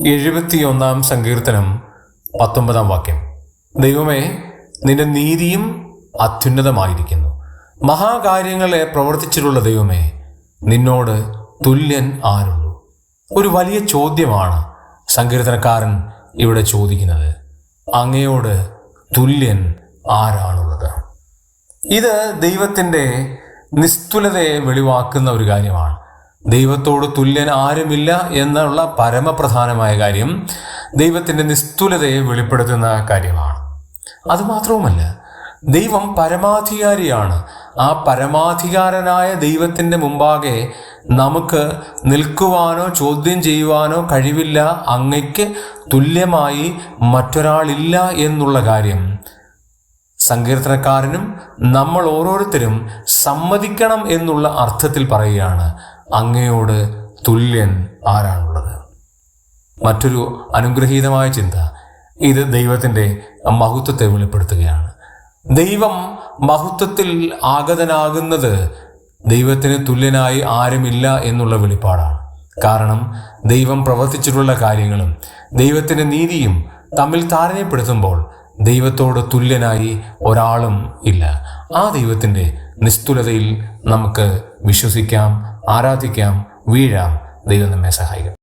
71 സങ്കീർത്തനം 19 വാക്യം. ദൈവമേ, നിന്റെ നീതിയും അത്യുന്നതമായിരിക്കുന്നു. മഹാകാര്യങ്ങളെ പ്രവർത്തിച്ചിട്ടുള്ള ദൈവമേ, നിന്നോട് തുല്യൻ ആരുള്ളൂ? ഒരു വലിയ ചോദ്യമാണ് സങ്കീർത്തനക്കാരൻ ഇവിടെ ചോദിക്കുന്നത്. അങ്ങയോട് തുല്യൻ ആരാണുള്ളത്? ഇത് ദൈവത്തിൻ്റെ നിസ്തുലതയെ വെളിവാക്കുന്ന ഒരു കാര്യമാണ്. ദൈവത്തോട് തുല്യൻ ആരുമില്ല എന്നുള്ള പരമപ്രധാനമായ കാര്യം ദൈവത്തിൻ്റെ നിസ്തുലതയെ വെളിപ്പെടുത്തുന്ന കാര്യമാണ്. അതുമാത്രവുമല്ല, ദൈവം പരമാധികാരിയാണ്. ആ പരമാധികാരനായ ദൈവത്തിൻ്റെ മുമ്പാകെ നമുക്ക് നിൽക്കുവാനോ ചോദ്യം ചെയ്യുവാനോ കഴിവില്ല. അങ്ങയ്ക്ക് തുല്യമായി മറ്റൊരാളില്ല എന്നുള്ള കാര്യം സങ്കീർത്തനക്കാരനും നമ്മൾ ഓരോരുത്തരും സമ്മതിക്കണം എന്നുള്ള അർത്ഥത്തിൽ പറയുകയാണ്. അങ്ങയോട് തുല്യൻ ആരാണുള്ളത്? മറ്റൊരു അനുഗ്രഹീതമായ ചിന്ത, ഇത് ദൈവത്തിൻ്റെ മഹത്വത്തെ വെളിപ്പെടുത്തുകയാണ്. ദൈവം മഹത്വത്തിൽ ആഗതനാകുന്നത് ദൈവത്തിന് തുല്യനായി ആരുമില്ല എന്നുള്ള വെളിപ്പാടാണ്. കാരണം ദൈവം പ്രവർത്തിച്ചിട്ടുള്ള കാര്യങ്ങളും ദൈവത്തിൻ്റെ നീതിയും തമ്മിൽ താരതമ്യപ്പെടുത്തുമ്പോൾ ദൈവത്തോട് തുല്യനായി ഒരാളും ഇല്ല. ആ ദൈവത്തിൻ്റെ നിസ്തുലതയിൽ നമുക്ക് വിശ്വസിക്കാം, ആരാധിക്കാം, വീഴാം. ദൈവം നമ്മെ സഹായിക്കും.